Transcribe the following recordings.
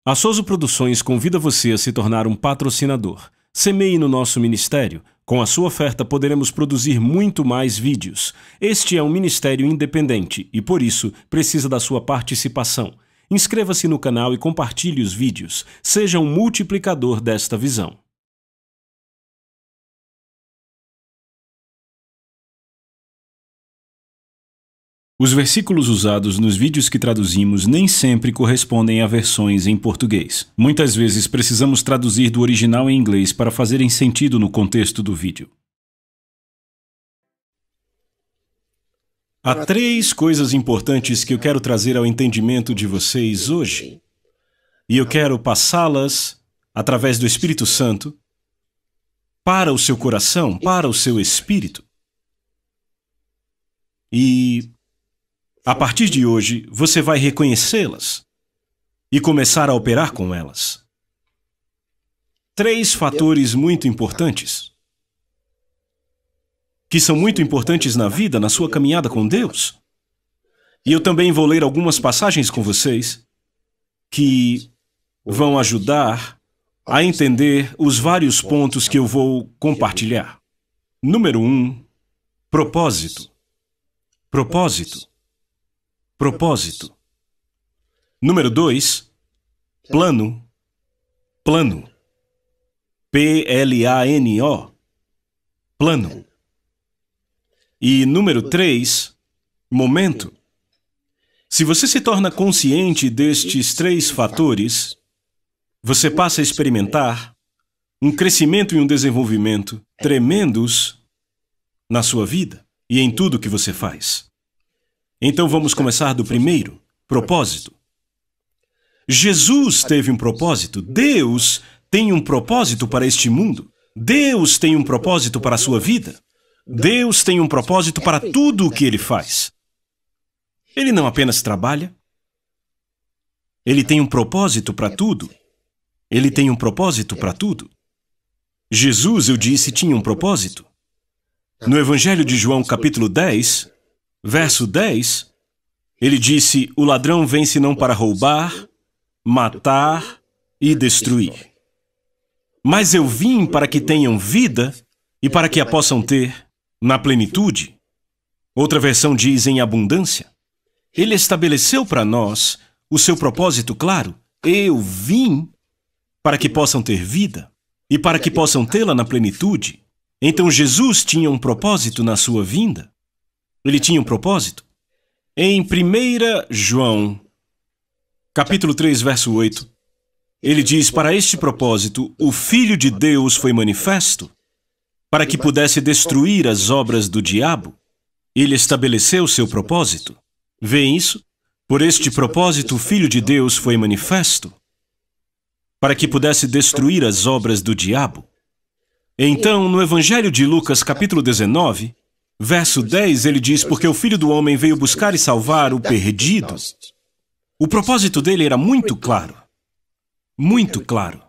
A Souza Produções convida você a se tornar um patrocinador. Semeie no nosso ministério. Com a sua oferta poderemos produzir muito mais vídeos. Este é um ministério independente e, por isso, precisa da sua participação. Inscreva-se no canal e compartilhe os vídeos. Seja um multiplicador desta visão. Os versículos usados nos vídeos que traduzimos nem sempre correspondem a versões em português. Muitas vezes precisamos traduzir do original em inglês para fazerem sentido no contexto do vídeo. Há três coisas importantes que eu quero trazer ao entendimento de vocês hoje. E eu quero passá-las, através do Espírito Santo, para o seu coração, para o seu espírito. E a partir de hoje, você vai reconhecê-las e começar a operar com elas. Três fatores muito importantes, que são muito importantes na vida, na sua caminhada com Deus. E eu também vou ler algumas passagens com vocês que vão ajudar a entender os vários pontos que eu vou compartilhar. Número 1, propósito. Propósito. Propósito. Número 2, plano. Plano. P-L-A-N-O. Plano. E número 3, momento. Se você se torna consciente destes três fatores, você passa a experimentar um crescimento e um desenvolvimento tremendos na sua vida e em tudo que você faz. Então vamos começar do primeiro, propósito. Jesus teve um propósito. Deus tem um propósito para este mundo. Deus tem um propósito para a sua vida. Deus tem um propósito para tudo o que Ele faz. Ele não apenas trabalha. Ele tem um propósito para tudo. Ele tem um propósito para tudo. Jesus, eu disse, tinha um propósito. No Evangelho de João, capítulo 10, verso 10, ele disse: o ladrão vem senão para roubar, matar e destruir. Mas eu vim para que tenham vida e para que a possam ter na plenitude. Outra versão diz em abundância. Ele estabeleceu para nós o seu propósito claro. Eu vim para que possam ter vida e para que possam tê-la na plenitude. Então Jesus tinha um propósito na sua vinda. Ele tinha um propósito. Em 1 João, capítulo 3, verso 8, ele diz: para este propósito, o Filho de Deus foi manifesto, para que pudesse destruir as obras do diabo. Ele estabeleceu seu propósito. Vê isso? Por este propósito, o Filho de Deus foi manifesto, para que pudesse destruir as obras do diabo. Então, no Evangelho de Lucas, capítulo 19, verso 10, ele diz: porque o Filho do Homem veio buscar e salvar o perdido. O propósito dele era muito claro. Muito claro.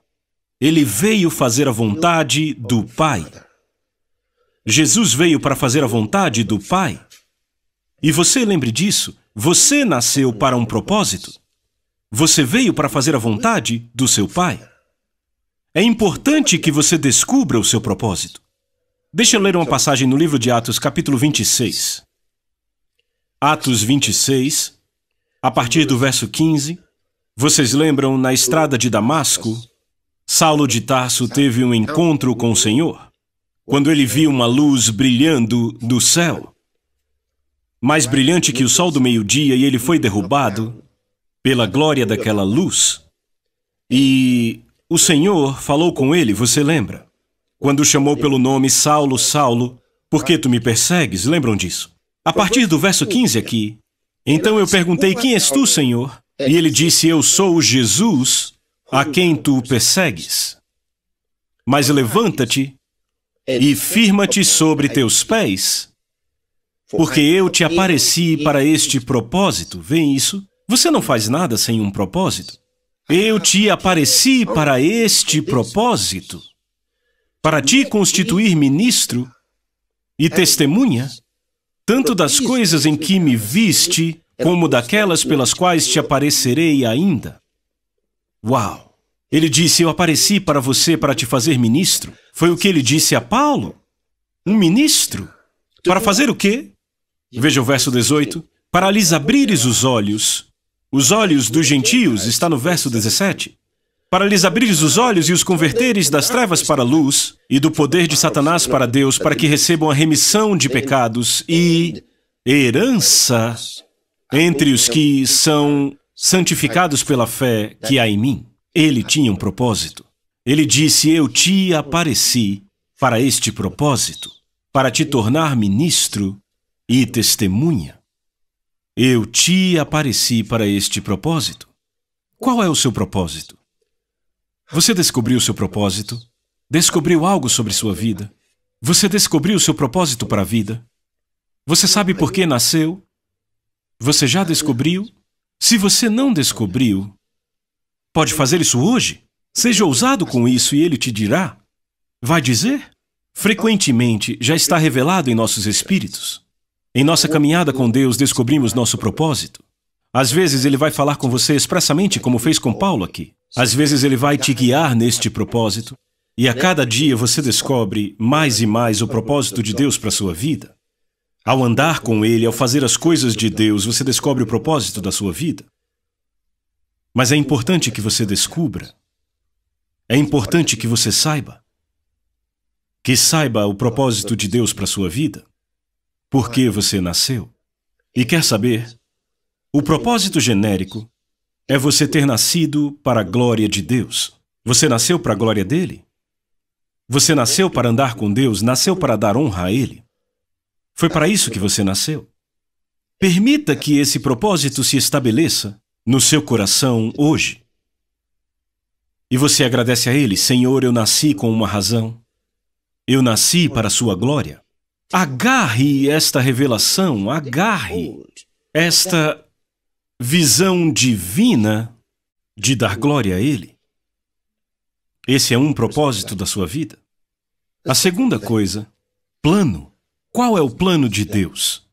Ele veio fazer a vontade do Pai. Jesus veio para fazer a vontade do Pai. E você lembre disso, você nasceu para um propósito. Você veio para fazer a vontade do seu Pai. É importante que você descubra o seu propósito. Deixa eu ler uma passagem no livro de Atos, capítulo 26. Atos 26, a partir do verso 15. Vocês lembram, na estrada de Damasco, Saulo de Tarso teve um encontro com o Senhor, quando ele viu uma luz brilhando do céu, mais brilhante que o sol do meio-dia, e ele foi derrubado pela glória daquela luz. E o Senhor falou com ele, você lembra? Quando chamou pelo nome: Saulo, Saulo, por que tu me persegues? Lembram disso? A partir do verso 15 aqui, então eu perguntei: quem és tu, Senhor? E ele disse: eu sou o Jesus a quem tu persegues. Mas levanta-te e firma-te sobre teus pés, porque eu te apareci para este propósito. Vê isso? Você não faz nada sem um propósito. Eu te apareci para este propósito, para te constituir ministro e testemunha, tanto das coisas em que me viste, como daquelas pelas quais te aparecerei ainda. Uau! Ele disse, eu apareci para você para te fazer ministro. Foi o que ele disse a Paulo. Um ministro? Para fazer o quê? Veja o verso 18. Para lhes abrires os olhos dos gentios, está no verso 17. Para lhes abrires os olhos e os converteres das trevas para a luz e do poder de Satanás para Deus, para que recebam a remissão de pecados e herança entre os que são santificados pela fé que há em mim. Ele tinha um propósito. Ele disse, eu te apareci para este propósito, para te tornar ministro e testemunha. Eu te apareci para este propósito. Qual é o seu propósito? Você descobriu o seu propósito? Descobriu algo sobre sua vida? Você descobriu o seu propósito para a vida? Você sabe por que nasceu? Você já descobriu? Se você não descobriu, pode fazer isso hoje? Seja ousado com isso e ele te dirá. Vai dizer? Frequentemente já está revelado em nossos espíritos. Em nossa caminhada com Deus descobrimos nosso propósito. Às vezes ele vai falar com você expressamente como fez com Paulo aqui. Às vezes ele vai te guiar neste propósito. E a cada dia você descobre mais e mais o propósito de Deus para a sua vida. Ao andar com Ele, ao fazer as coisas de Deus, você descobre o propósito da sua vida. Mas é importante que você descubra. É importante que você saiba. Que saiba o propósito de Deus para a sua vida. Por que você nasceu. E quer saber? O propósito genérico é você ter nascido para a glória de Deus. Você nasceu para a glória dele? Você nasceu para andar com Deus, nasceu para dar honra a Ele. Foi para isso que você nasceu. Permita que esse propósito se estabeleça no seu coração hoje. E você agradece a Ele, Senhor, eu nasci com uma razão. Eu nasci para a sua glória. Agarre esta revelação, agarre esta visão divina de dar glória a Ele. Esse é um propósito da sua vida. A segunda coisa, plano. Qual é o plano de Deus?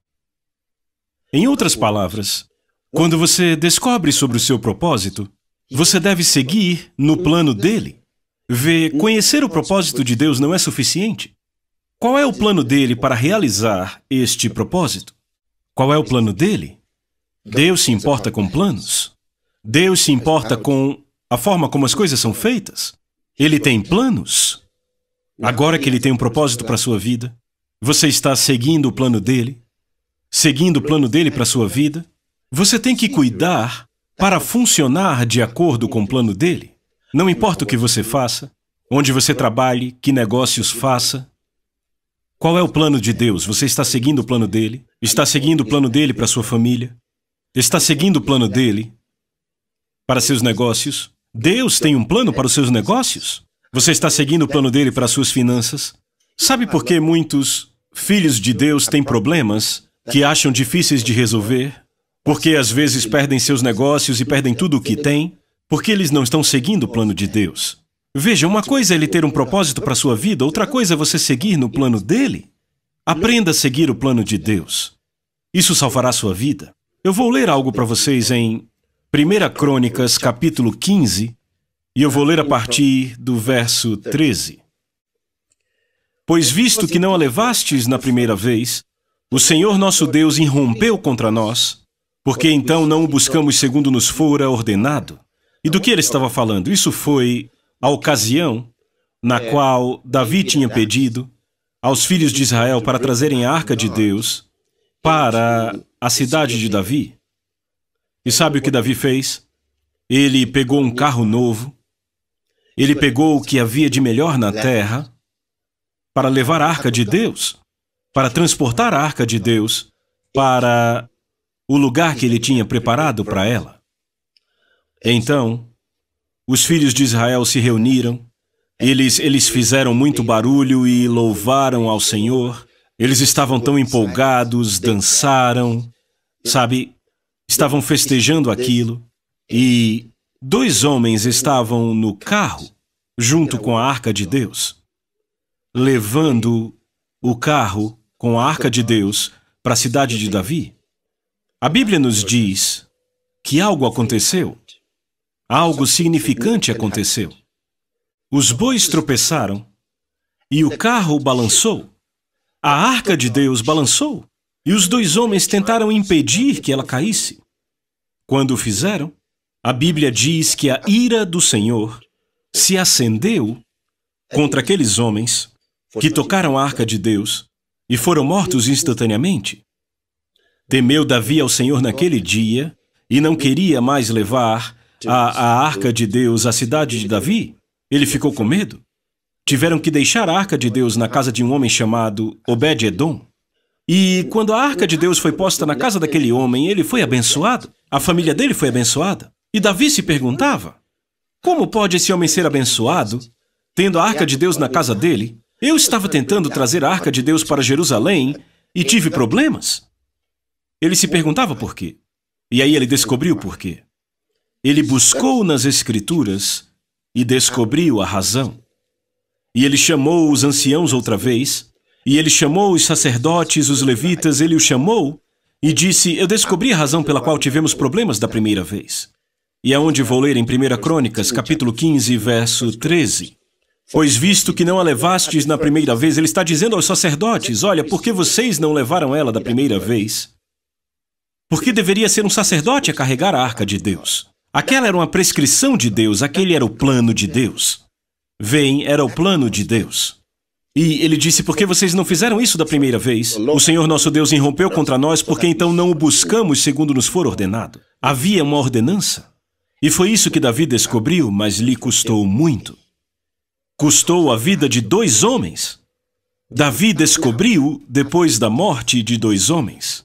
Em outras palavras, quando você descobre sobre o seu propósito, você deve seguir no plano dele. Conhecer o propósito de Deus não é suficiente. Qual é o plano dele para realizar este propósito? Qual é o plano dele? Deus se importa com planos. Deus se importa com a forma como as coisas são feitas. Ele tem planos. Agora que ele tem um propósito para a sua vida, você está seguindo o plano dele? Seguindo o plano dele para a sua vida? Você tem que cuidar para funcionar de acordo com o plano dele. Não importa o que você faça, onde você trabalhe, que negócios faça. Qual é o plano de Deus? Você está seguindo o plano dele? Está seguindo o plano dele para a sua família? Está seguindo o plano dele para seus negócios? Deus tem um plano para os seus negócios? Você está seguindo o plano dele para as suas finanças? Sabe por que muitos filhos de Deus têm problemas que acham difíceis de resolver? Porque às vezes perdem seus negócios e perdem tudo o que têm? Porque eles não estão seguindo o plano de Deus. Veja, uma coisa é ele ter um propósito para a sua vida, outra coisa é você seguir no plano dele. Aprenda a seguir o plano de Deus. Isso salvará a sua vida. Eu vou ler algo para vocês em 1 Crônicas, capítulo 15, e eu vou ler a partir do verso 13. Pois visto que não a levastes na primeira vez, o Senhor nosso Deus irrompeu contra nós, porque então não o buscamos segundo nos fora ordenado. E do que ele estava falando? Isso foi a ocasião na qual Davi tinha pedido aos filhos de Israel para trazerem a arca de Deus para a cidade de Davi. E sabe o que Davi fez? Ele pegou um carro novo, ele pegou o que havia de melhor na terra para levar a arca de Deus, para transportar a arca de Deus para o lugar que ele tinha preparado para ela. Então, os filhos de Israel se reuniram, eles fizeram muito barulho e louvaram ao Senhor. Eles estavam tão empolgados, dançaram, sabe, estavam festejando aquilo. E 2 homens estavam no carro, junto com a arca de Deus, levando o carro com a arca de Deus para a cidade de Davi. A Bíblia nos diz que algo aconteceu. Algo significante aconteceu. Os bois tropeçaram e o carro balançou. A arca de Deus balançou e os dois homens tentaram impedir que ela caísse. Quando o fizeram, a Bíblia diz que a ira do Senhor se acendeu contra aqueles homens que tocaram a arca de Deus e foram mortos instantaneamente. Temeu Davi ao Senhor naquele dia e não queria mais levar a arca de Deus à cidade de Davi. Ele ficou com medo. Tiveram que deixar a arca de Deus na casa de um homem chamado Obed-Edom. E quando a arca de Deus foi posta na casa daquele homem, ele foi abençoado. A família dele foi abençoada. E Davi se perguntava, como pode esse homem ser abençoado, tendo a arca de Deus na casa dele? Eu estava tentando trazer a arca de Deus para Jerusalém e tive problemas. Ele se perguntava por quê. E aí ele descobriu por quê. Ele buscou nas Escrituras e descobriu a razão. E ele chamou os anciãos outra vez, e ele chamou os sacerdotes, os levitas, ele os chamou e disse, eu descobri a razão pela qual tivemos problemas da primeira vez. E é onde vou ler em 1 Crônicas, capítulo 15, verso 13. Pois visto que não a levastes na primeira vez, ele está dizendo aos sacerdotes, olha, por que vocês não levaram ela da primeira vez? Porque deveria ser um sacerdote a carregar a arca de Deus. Aquela era uma prescrição de Deus, aquele era o plano de Deus. Veem, era o plano de Deus. E ele disse, por que vocês não fizeram isso da primeira vez? O Senhor nosso Deus irrompeu contra nós, porque então não o buscamos segundo nos for ordenado. Havia uma ordenança. E foi isso que Davi descobriu, mas lhe custou muito. Custou a vida de 2 homens. Davi descobriu depois da morte de 2 homens.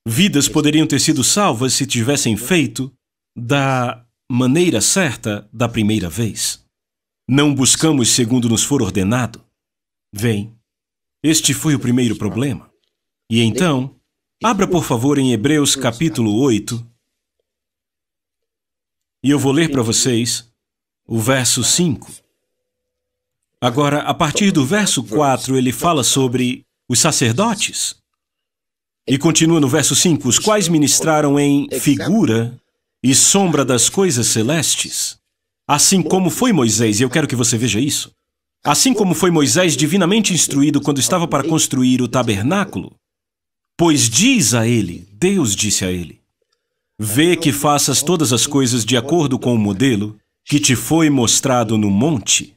Vidas poderiam ter sido salvas se tivessem feito da maneira certa da primeira vez. Não buscamos segundo nos for ordenado. Vem, este foi o primeiro problema. E então, abra por favor em Hebreus capítulo 8, e eu vou ler para vocês o verso 5. Agora, a partir do verso 4, ele fala sobre os sacerdotes. E continua no verso 5, os quais ministraram em figura e sombra das coisas celestes, assim como foi Moisés, e eu quero que você veja isso. Assim como foi Moisés divinamente instruído quando estava para construir o tabernáculo, pois diz a ele, Deus disse a ele, vê que faças todas as coisas de acordo com o modelo que te foi mostrado no monte.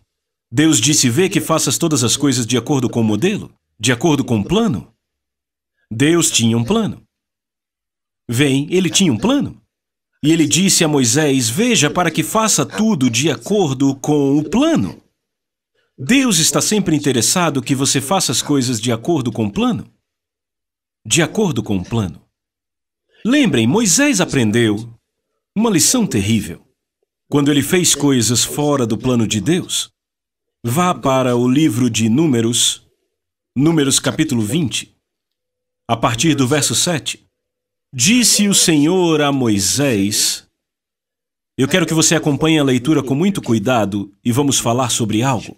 Deus disse, vê que faças todas as coisas de acordo com o modelo, de acordo com o plano. Deus tinha um plano. Vem, ele tinha um plano. E ele disse a Moisés, veja para que faça tudo de acordo com o plano. Deus está sempre interessado que você faça as coisas de acordo com o plano. De acordo com o plano. Lembrem, Moisés aprendeu uma lição terrível. Quando ele fez coisas fora do plano de Deus, vá para o livro de Números, Números capítulo 20, a partir do verso 7. Disse o Senhor a Moisés... Eu quero que você acompanhe a leitura com muito cuidado e vamos falar sobre algo.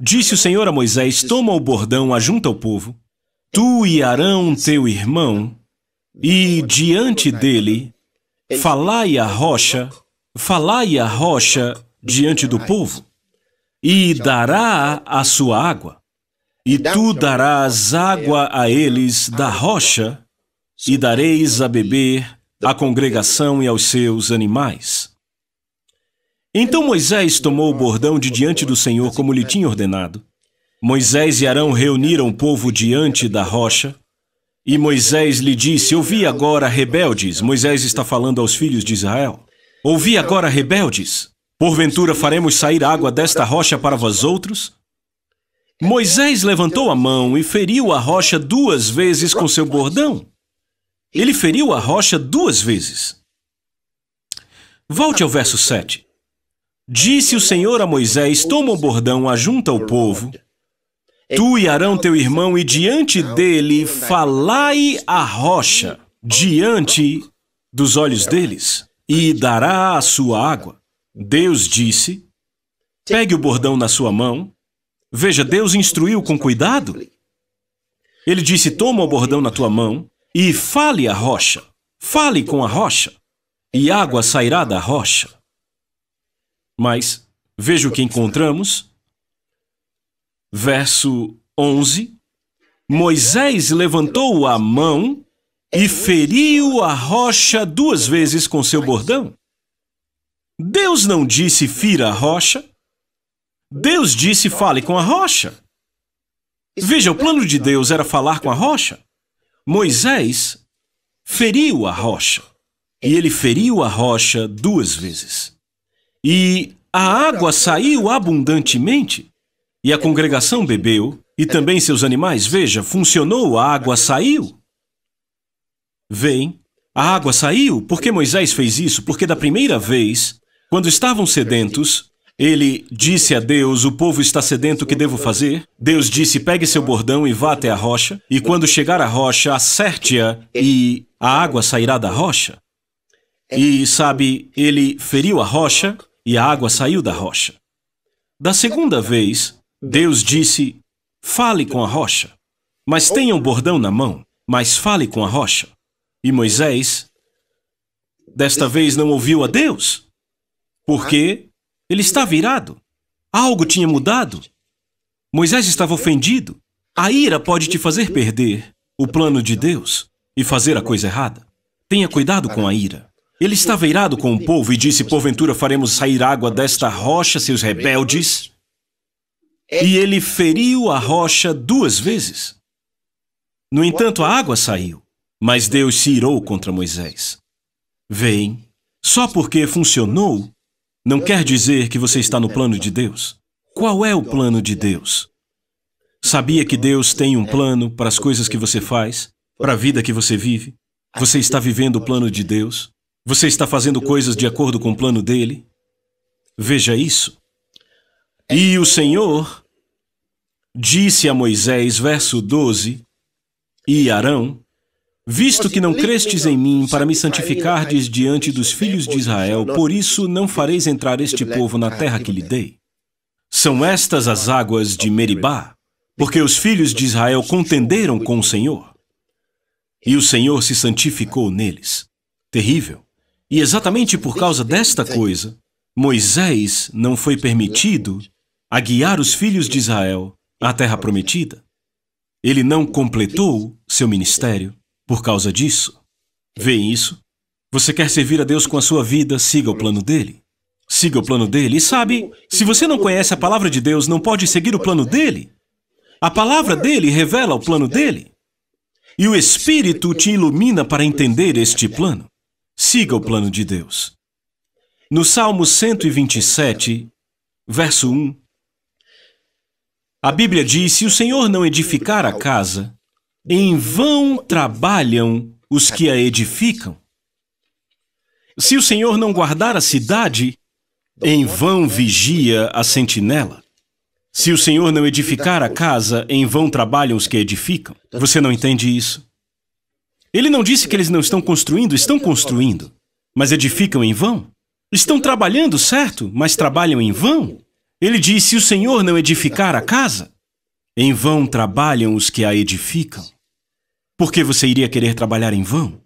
Disse o Senhor a Moisés, toma o bordão, ajunta o povo, tu e Arão teu irmão, e diante dele, falai a rocha diante do povo, e dará a sua água, e tu darás água a eles da rocha, e dareis a beber à congregação e aos seus animais. Então Moisés tomou o bordão de diante do Senhor como lhe tinha ordenado. Moisés e Arão reuniram o povo diante da rocha, e Moisés lhe disse, ouvi agora, rebeldes. Moisés está falando aos filhos de Israel. Ouvi agora, rebeldes. Porventura faremos sair água desta rocha para vós outros? Moisés levantou a mão e feriu a rocha 2 vezes com seu bordão. Ele feriu a rocha 2 vezes. Volte ao verso 7. Disse o Senhor a Moisés, toma o bordão, ajunta o povo, tu e Arão teu irmão, e diante dele falai a rocha, diante dos olhos deles, e dará a sua água. Deus disse, pegue o bordão na sua mão. Veja, Deus instruiu com cuidado. Ele disse, toma o bordão na tua mão e fale a rocha. Fale com a rocha. e água sairá da rocha. Mas veja o que encontramos. Verso 11. Moisés levantou a mão e feriu a rocha 2 vezes com seu bordão. Deus não disse fira a rocha. Deus disse fale com a rocha. Veja, o plano de Deus era falar com a rocha. Moisés feriu a rocha. E ele feriu a rocha 2 vezes. E a água saiu abundantemente. E a congregação bebeu, e também seus animais. Veja, funcionou, a água saiu. Veem, a água saiu. Por que Moisés fez isso? Porque da primeira vez, quando estavam sedentos, ele disse a Deus, o povo está sedento, o que devo fazer? Deus disse, pegue seu bordão e vá até a rocha, e quando chegar à rocha, acerte-a e a água sairá da rocha. E, sabe, ele feriu a rocha e a água saiu da rocha. Da segunda vez, Deus disse, fale com a rocha, mas tenha um bordão na mão, mas fale com a rocha. E Moisés, desta vez, não ouviu a Deus, porque ele estava irado. Algo tinha mudado. Moisés estava ofendido. A ira pode te fazer perder o plano de Deus e fazer a coisa errada. Tenha cuidado com a ira. Ele estava irado com o povo e disse, porventura faremos sair água desta rocha, seus rebeldes? E ele feriu a rocha 2 vezes. No entanto, a água saiu, mas Deus se irou contra Moisés. Veem, só porque funcionou, não quer dizer que você está no plano de Deus. Qual é o plano de Deus? Sabia que Deus tem um plano para as coisas que você faz, para a vida que você vive? Você está vivendo o plano de Deus? Você está fazendo coisas de acordo com o plano dele? Veja isso. E o Senhor disse a Moisés, verso 12, e Arão, visto que não crestes em mim para me santificardes diante dos filhos de Israel, por isso não fareis entrar este povo na terra que lhe dei. São estas as águas de Meribá, porque os filhos de Israel contenderam com o Senhor. E o Senhor se santificou neles. Terrível. E exatamente por causa desta coisa, Moisés não foi permitido a guiar os filhos de Israel à terra prometida. Ele não completou seu ministério por causa disso. Vêem isso? Você quer servir a Deus com a sua vida, siga o plano dele. Siga o plano dele. E sabe, se você não conhece a palavra de Deus, não pode seguir o plano dele. A palavra dele revela o plano dele. E o Espírito te ilumina para entender este plano. Siga o plano de Deus. No Salmo 127, verso 1, a Bíblia diz, se o Senhor não edificar a casa, em vão trabalham os que a edificam. Se o Senhor não guardar a cidade, em vão vigia a sentinela. Se o Senhor não edificar a casa, em vão trabalham os que a edificam. Você não entende isso? Ele não disse que eles não estão construindo, mas edificam em vão. Estão trabalhando, certo, mas trabalham em vão. Ele disse, se o Senhor não edificar a casa, em vão trabalham os que a edificam. Por que você iria querer trabalhar em vão?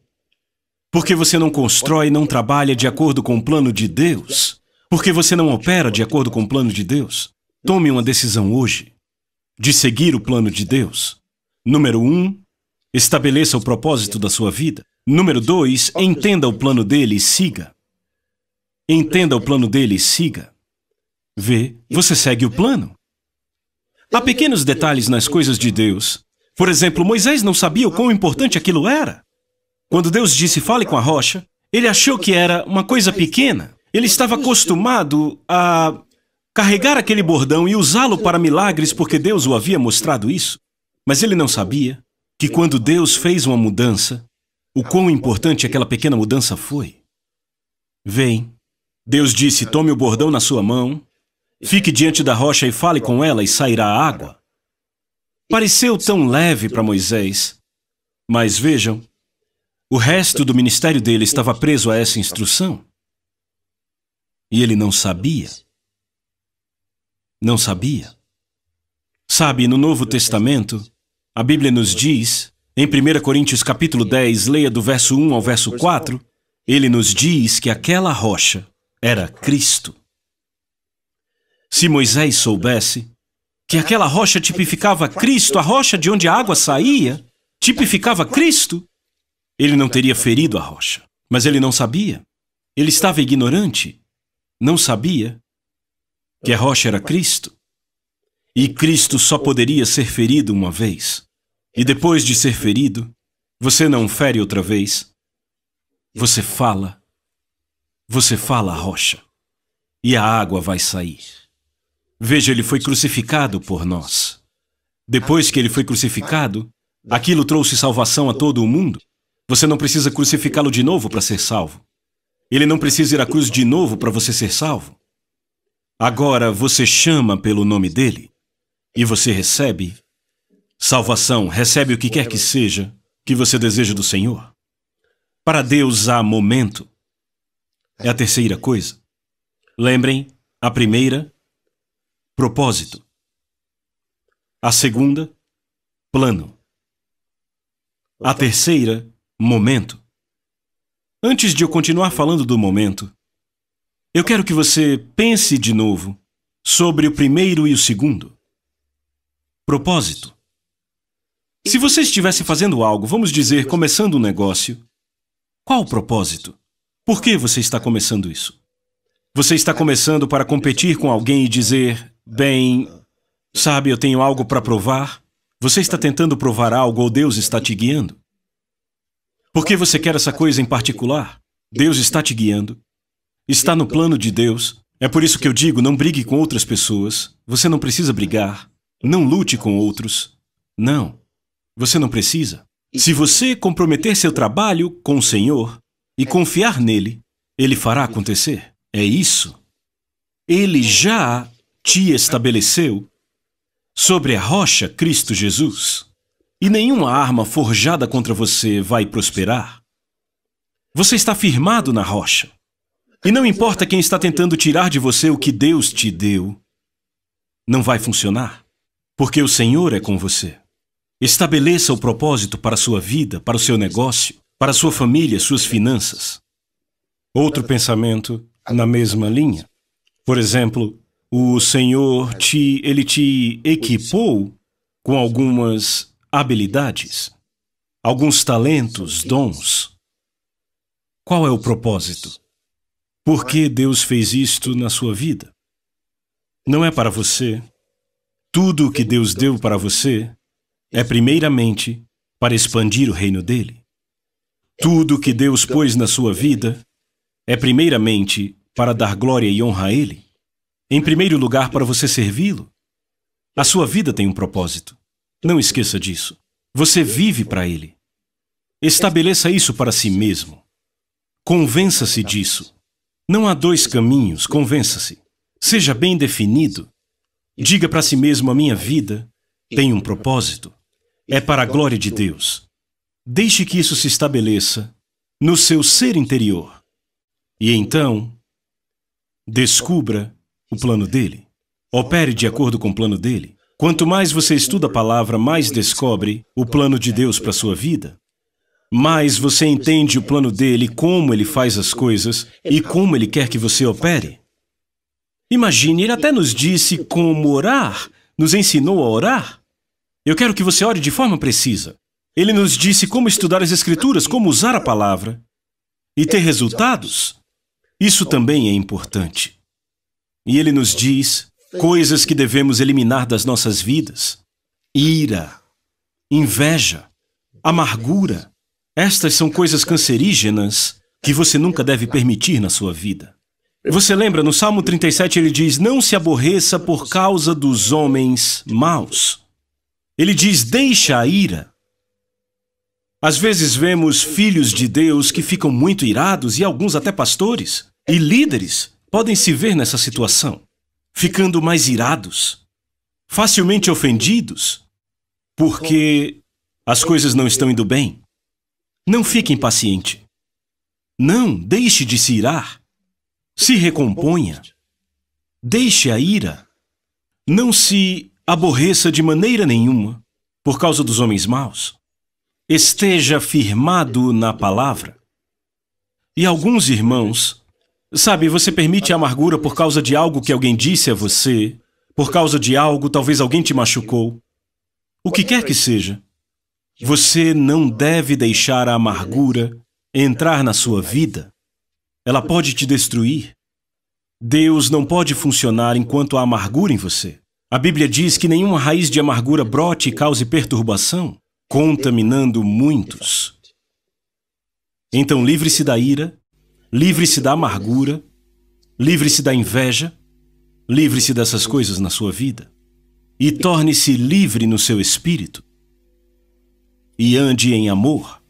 Porque você não constrói e não trabalha de acordo com o plano de Deus. Porque você não opera de acordo com o plano de Deus. Tome uma decisão hoje de seguir o plano de Deus. Número 1, estabeleça o propósito da sua vida. Número 2, entenda o plano dele e siga. Entenda o plano dele e siga. Vê, você segue o plano. Há pequenos detalhes nas coisas de Deus. Por exemplo, Moisés não sabia o quão importante aquilo era. Quando Deus disse, fale com a rocha, ele achou que era uma coisa pequena. Ele estava acostumado a carregar aquele bordão e usá-lo para milagres porque Deus o havia mostrado isso. Mas ele não sabia que quando Deus fez uma mudança, o quão importante aquela pequena mudança foi. Vem, Deus disse, tome o bordão na sua mão, fique diante da rocha e fale com ela e sairá água. Pareceu tão leve para Moisés, mas vejam, o resto do ministério dele estava preso a essa instrução. E ele não sabia. Não sabia. Sabe, no Novo Testamento, a Bíblia nos diz, em 1 Coríntios capítulo 10, leia do verso 1 ao verso 4, ele nos diz que aquela rocha era Cristo. Se Moisés soubesse que aquela rocha tipificava Cristo, a rocha de onde a água saía, tipificava Cristo, ele não teria ferido a rocha. Mas ele não sabia. Ele estava ignorante. Não sabia que a rocha era Cristo. E Cristo só poderia ser ferido uma vez. E depois de ser ferido, você não fere outra vez. Você fala à rocha. E a água vai sair. Veja, ele foi crucificado por nós. Depois que ele foi crucificado, aquilo trouxe salvação a todo o mundo. Você não precisa crucificá-lo de novo para ser salvo. Ele não precisa ir à cruz de novo para você ser salvo. Agora você chama pelo nome dele e você recebe salvação, recebe o que quer que seja que você deseja do Senhor. Para Deus há momento. É a terceira coisa. Lembrem, a primeira, propósito. A segunda, plano. A terceira, momento. Antes de eu continuar falando do momento, eu quero que você pense de novo sobre o primeiro e o segundo. Propósito. Se você estivesse fazendo algo, vamos dizer, começando um negócio, qual o propósito? Por que você está começando isso? Você está começando para competir com alguém e dizer, bem, sabe, eu tenho algo para provar? Você está tentando provar algo ou Deus está te guiando? Por que você quer essa coisa em particular? Deus está te guiando. Está no plano de Deus. É por isso que eu digo, não brigue com outras pessoas. Você não precisa brigar. Não lute com outros. Não. Você não precisa. Se você comprometer seu trabalho com o Senhor e confiar nele, Ele fará acontecer. É isso. Ele já te estabeleceu sobre a rocha Cristo Jesus. E nenhuma arma forjada contra você vai prosperar. Você está firmado na rocha. E não importa quem está tentando tirar de você o que Deus te deu, não vai funcionar, porque o Senhor é com você. Estabeleça o propósito para a sua vida, para o seu negócio, para a sua família, suas finanças. Outro pensamento na mesma linha. Por exemplo, o Senhor Ele te equipou com algumas habilidades, alguns talentos, dons. Qual é o propósito? Por que Deus fez isto na sua vida? Não é para você. Tudo o que Deus deu para você é primeiramente para expandir o reino dele. Tudo o que Deus pôs na sua vida é primeiramente para dar glória e honra a Ele. Em primeiro lugar, para você servi-lo. A sua vida tem um propósito. Não esqueça disso. Você vive para Ele. Estabeleça isso para si mesmo. Convença-se disso. Não há dois caminhos, convença-se. Seja bem definido. Diga para si mesmo, a minha vida tem um propósito. É para a glória de Deus. Deixe que isso se estabeleça no seu ser interior. E então, descubra o plano dele. Opere de acordo com o plano dele. Quanto mais você estuda a palavra, mais descobre o plano de Deus para a sua vida. Mais você entende o plano dele, como ele faz as coisas e como ele quer que você opere. Imagine, ele até nos disse como orar, nos ensinou a orar. Eu quero que você ore de forma precisa. Ele nos disse como estudar as Escrituras, como usar a palavra e ter resultados. Isso também é importante. E ele nos diz coisas que devemos eliminar das nossas vidas: ira, inveja, amargura. Estas são coisas cancerígenas que você nunca deve permitir na sua vida. Você lembra, no Salmo 37 ele diz, não se aborreça por causa dos homens maus. Ele diz, deixa a ira. Às vezes vemos filhos de Deus que ficam muito irados e alguns até pastores e líderes podem se ver nessa situação, ficando mais irados, facilmente ofendidos, porque as coisas não estão indo bem. Não fique impaciente. Não deixe de se irar. Se recomponha. Deixe a ira. Não se aborreça de maneira nenhuma por causa dos homens maus. Esteja firmado na palavra. E alguns irmãos, sabe, você permite a amargura por causa de algo que alguém disse a você, por causa de algo, talvez alguém te machucou. O que quer que seja, você não deve deixar a amargura entrar na sua vida. Ela pode te destruir. Deus não pode funcionar enquanto há amargura em você. A Bíblia diz que nenhuma raiz de amargura brote e cause perturbação, contaminando muitos. Então livre-se da ira, livre-se da amargura, livre-se da inveja, livre-se dessas coisas na sua vida e torne-se livre no seu espírito e ande em amor.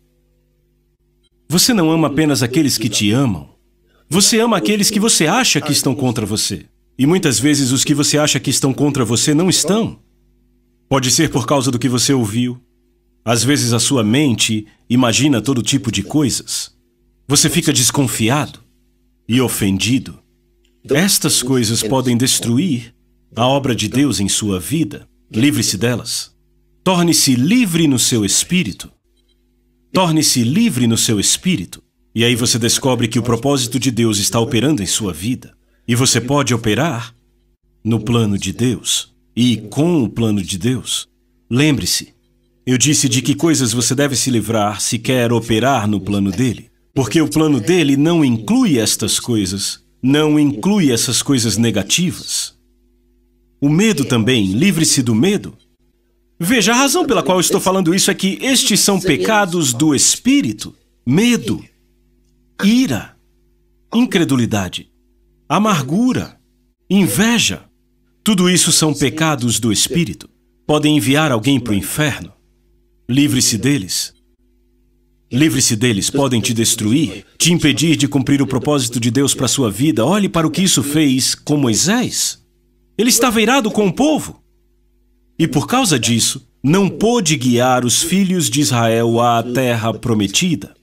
Você não ama apenas aqueles que te amam. Você ama aqueles que você acha que estão contra você. E muitas vezes os que você acha que estão contra você não estão. Pode ser por causa do que você ouviu. Às vezes a sua mente imagina todo tipo de coisas. Você fica desconfiado e ofendido. Estas coisas podem destruir a obra de Deus em sua vida. Livre-se delas. Torne-se livre no seu espírito. Torne-se livre no seu espírito. E aí você descobre que o propósito de Deus está operando em sua vida. E você pode operar no plano de Deus e com o plano de Deus. Lembre-se, eu disse de que coisas você deve se livrar se quer operar no plano dele. Porque o plano dele não inclui estas coisas, não inclui essas coisas negativas. O medo também, livre-se do medo. Veja, a razão pela qual eu estou falando isso é que estes são pecados do espírito. Medo, ira, incredulidade, amargura, inveja. Tudo isso são pecados do espírito. Podem enviar alguém para o inferno. Livre-se deles. Livre-se deles, podem te destruir, te impedir de cumprir o propósito de Deus para a sua vida. Olhe para o que isso fez com Moisés. Ele estava irado com o povo. E por causa disso, não pôde guiar os filhos de Israel à terra prometida.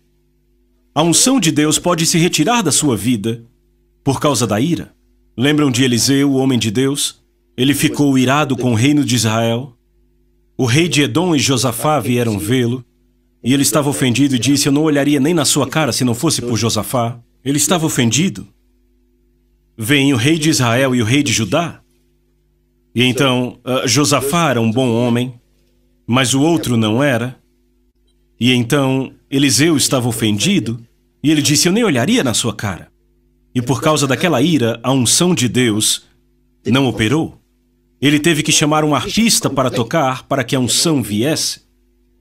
A unção de Deus pode se retirar da sua vida por causa da ira. Lembram de Eliseu, o homem de Deus? Ele ficou irado com o reino de Israel. O rei de Edom e Josafá vieram vê-lo. E ele estava ofendido e disse, eu não olharia nem na sua cara se não fosse por Josafá. Ele estava ofendido. Vem o rei de Israel e o rei de Judá. E então, Josafá era um bom homem, mas o outro não era. E então, Eliseu estava ofendido e ele disse, eu nem olharia na sua cara. E por causa daquela ira, a unção de Deus não operou. Ele teve que chamar um arpista para tocar para que a unção viesse.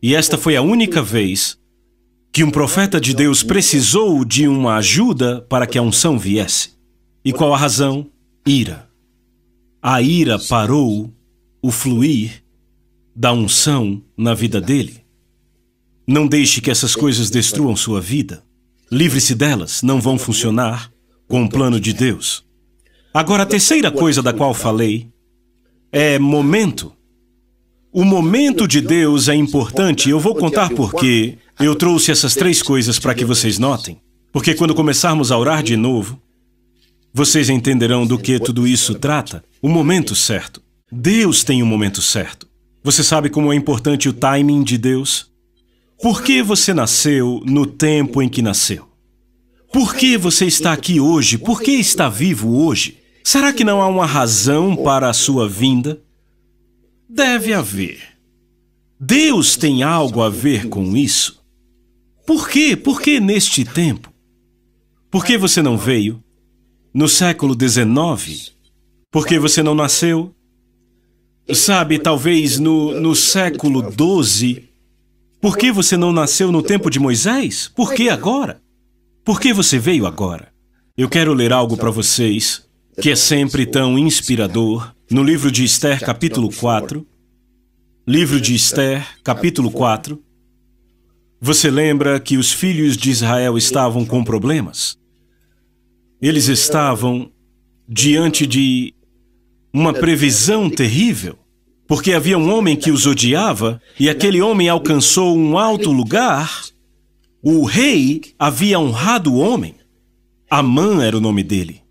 E esta foi a única vez que um profeta de Deus precisou de uma ajuda para que a unção viesse. E qual a razão? Ira. A ira parou o fluir da unção na vida dele. Não deixe que essas coisas destruam sua vida. Livre-se delas, não vão funcionar com o plano de Deus. Agora, a terceira coisa da qual falei é momento. O momento de Deus é importante. Eu vou contar por quê eu trouxe essas três coisas para que vocês notem. Porque quando começarmos a orar de novo, vocês entenderão do que tudo isso trata. O momento certo. Deus tem um momento certo. Você sabe como é importante o timing de Deus? Por que você nasceu no tempo em que nasceu? Por que você está aqui hoje? Por que está vivo hoje? Será que não há uma razão para a sua vinda? Deve haver. Deus tem algo a ver com isso. Por quê? Por que neste tempo? Por que você não veio no século XIX? Por que você não nasceu, sabe, talvez no século XII? Por que você não nasceu no tempo de Moisés? Por que agora? Por que você veio agora? Eu quero ler algo para vocês que é sempre tão inspirador. No livro de Esther, capítulo 4. Livro de Esther, capítulo 4. Você lembra que os filhos de Israel estavam com problemas? Eles estavam diante de uma previsão terrível, porque havia um homem que os odiava e aquele homem alcançou um alto lugar. O rei havia honrado o homem. Amã era o nome dele.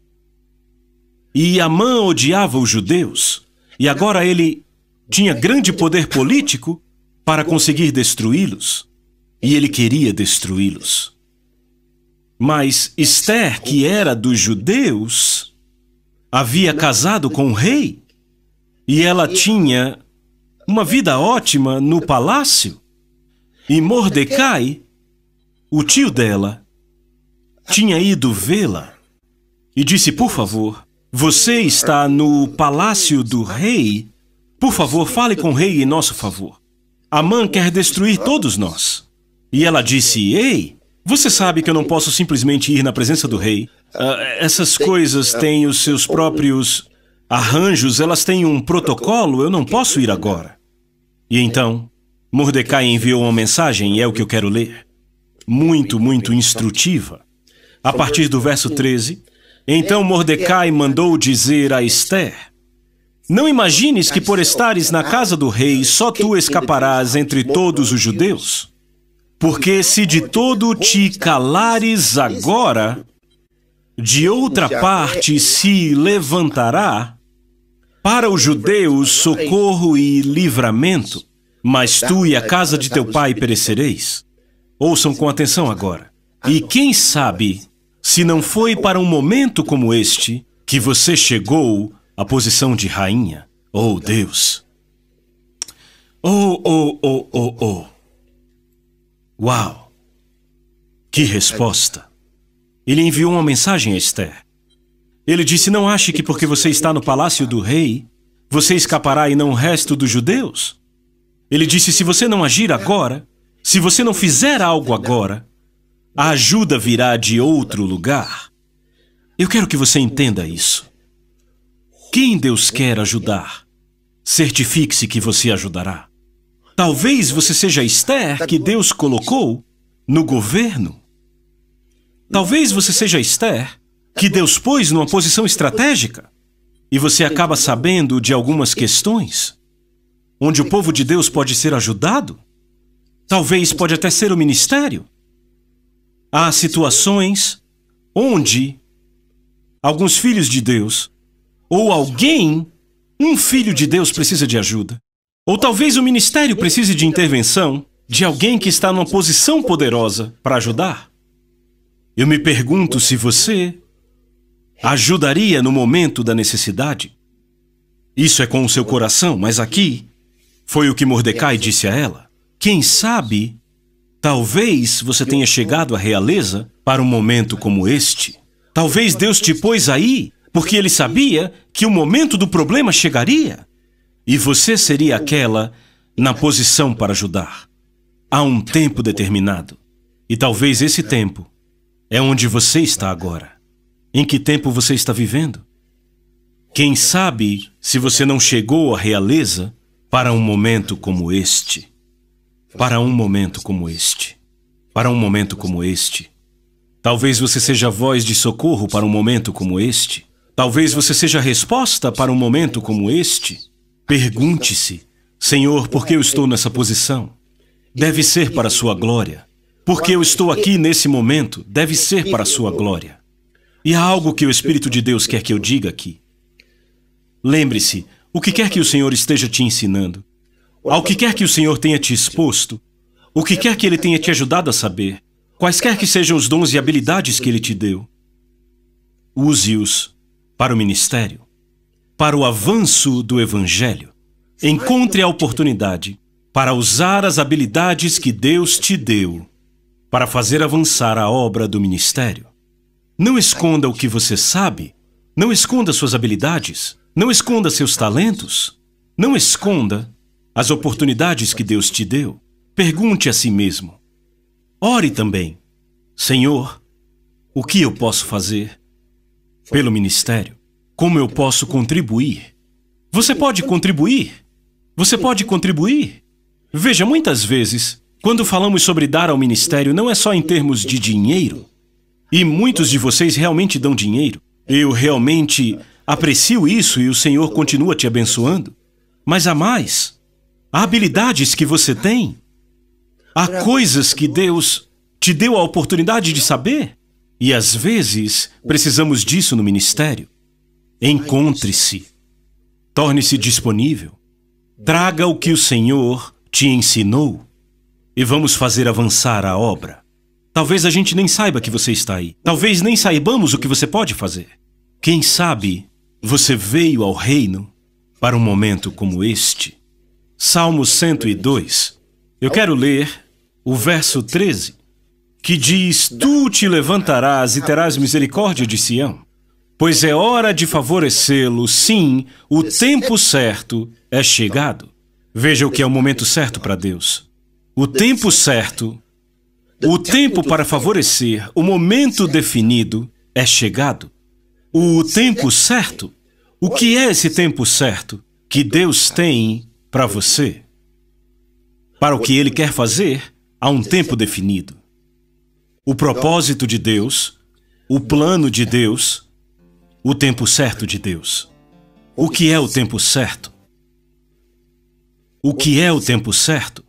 E Amã odiava os judeus. E agora ele tinha grande poder político para conseguir destruí-los. E ele queria destruí-los. Mas Esther, que era dos judeus, havia casado com o rei. E ela tinha uma vida ótima no palácio. E Mordecai, o tio dela, tinha ido vê-la e disse: por favor, você está no palácio do rei. Por favor, fale com o rei em nosso favor. Amã quer destruir todos nós. E ela disse: ei, você sabe que eu não posso simplesmente ir na presença do rei. Essas coisas têm os seus próprios arranjos, elas têm um protocolo, eu não posso ir agora. E então, Mordecai enviou uma mensagem, e é o que eu quero ler. Muito, muito instrutiva. A partir do verso 13, então Mordecai mandou dizer a Esther: não imagines que por estares na casa do rei, só tu escaparás entre todos os judeus. Porque se de todo te calares agora, de outra parte se levantará para os judeus socorro e livramento, mas tu e a casa de teu pai perecereis. Ouçam com atenção agora. E quem sabe, se não foi para um momento como este que você chegou à posição de rainha? Oh, Deus! Oh! Uau! Que resposta! Ele enviou uma mensagem a Esther. Ele disse: não ache que porque você está no palácio do rei, você escapará e não o resto dos judeus. Ele disse: se você não agir agora, se você não fizer algo agora, a ajuda virá de outro lugar. Eu quero que você entenda isso. Quem Deus quer ajudar, certifique-se que você ajudará. Talvez você seja Esther que Deus colocou no governo. Talvez você seja Esther que Deus pôs numa posição estratégica. E você acaba sabendo de algumas questões onde o povo de Deus pode ser ajudado. Talvez pode até ser o ministério. Há situações onde alguns filhos de Deus, ou alguém, um filho de Deus precisa de ajuda. Ou talvez o ministério precise de intervenção de alguém que está numa posição poderosa para ajudar. Eu me pergunto se você ajudaria no momento da necessidade. Isso é com o seu coração, mas aqui foi o que Mordecai disse a ela. Quem sabe, talvez você tenha chegado à realeza para um momento como este. Talvez Deus te pôs aí porque Ele sabia que o momento do problema chegaria. E você seria aquela na posição para ajudar. Há um tempo determinado. E talvez esse tempo é onde você está agora. Em que tempo você está vivendo? Quem sabe se você não chegou à realeza para um momento como este. Para um momento como este. Para um momento como este. Talvez você seja a voz de socorro para um momento como este. Talvez você seja a resposta para um momento como este. Pergunte-se: Senhor, por que eu estou nessa posição? Deve ser para a sua glória. Porque eu estou aqui nesse momento, deve ser para a sua glória. E há algo que o Espírito de Deus quer que eu diga aqui. Lembre-se, o que quer que o Senhor esteja te ensinando, ao que quer que o Senhor tenha te exposto, o que quer que Ele tenha te ajudado a saber, quaisquer que sejam os dons e habilidades que Ele te deu, use-os para o ministério, para o avanço do Evangelho. Encontre a oportunidade para usar as habilidades que Deus te deu para fazer avançar a obra do ministério. Não esconda o que você sabe, não esconda suas habilidades, não esconda seus talentos, não esconda as oportunidades que Deus te deu. Pergunte a si mesmo. Ore também: Senhor, o que eu posso fazer pelo ministério? Como eu posso contribuir? Você pode contribuir. Você pode contribuir. Veja, muitas vezes, quando falamos sobre dar ao ministério, não é só em termos de dinheiro. E muitos de vocês realmente dão dinheiro. Eu realmente aprecio isso e o Senhor continua te abençoando. Mas há mais. Há habilidades que você tem. Há coisas que Deus te deu a oportunidade de saber. E às vezes precisamos disso no ministério. Encontre-se. Torne-se disponível. Traga o que o Senhor te ensinou. E vamos fazer avançar a obra. Talvez a gente nem saiba que você está aí. Talvez nem saibamos o que você pode fazer. Quem sabe você veio ao reino para um momento como este. Salmo 102. Eu quero ler o verso 13, que diz: Tu te levantarás e terás misericórdia de Sião, pois é hora de favorecê-lo, sim, o tempo certo é chegado. Veja o que é o momento certo para Deus. O tempo certo, o tempo para favorecer, o momento definido é chegado. O tempo certo. O que é esse tempo certo que Deus tem para você? Para o que Ele quer fazer, há um tempo definido. O propósito de Deus, o plano de Deus, o tempo certo de Deus. O que é o tempo certo? O que é o tempo certo?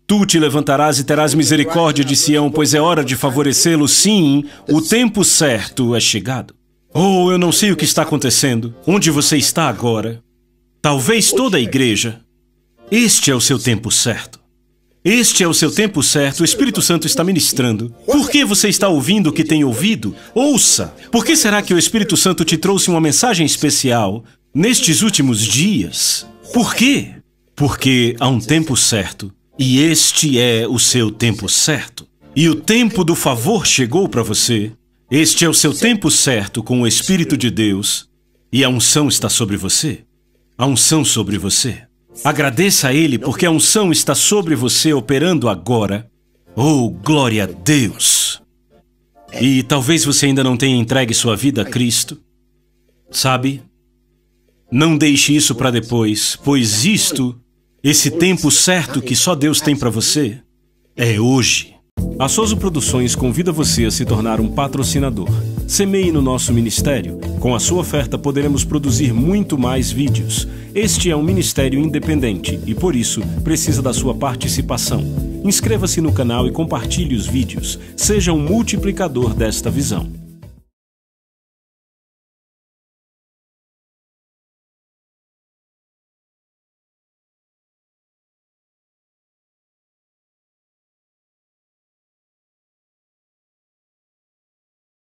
Tu te levantarás e terás misericórdia de Sião, pois é hora de favorecê-lo, sim, o tempo certo é chegado. Oh, eu não sei o que está acontecendo, onde você está agora. Talvez toda a igreja. Este é o seu tempo certo. Este é o seu tempo certo, o Espírito Santo está ministrando. Por que você está ouvindo o que tem ouvido? Ouça! Por que será que o Espírito Santo te trouxe uma mensagem especial nestes últimos dias? Por quê? Porque há um tempo certo, e este é o seu tempo certo. E o tempo do favor chegou para você. Este é o seu tempo certo com o Espírito de Deus, e a unção está sobre você. A unção sobre você. Agradeça a Ele, porque a unção está sobre você operando agora. Oh, glória a Deus! E talvez você ainda não tenha entregue sua vida a Cristo. Sabe? Não deixe isso para depois, pois esse tempo certo que só Deus tem para você, é hoje. A Soso Produções convida você a se tornar um patrocinador. Semeie no nosso ministério. Com a sua oferta poderemos produzir muito mais vídeos. Este é um ministério independente e, por isso, precisa da sua participação. Inscreva-se no canal e compartilhe os vídeos. Seja um multiplicador desta visão.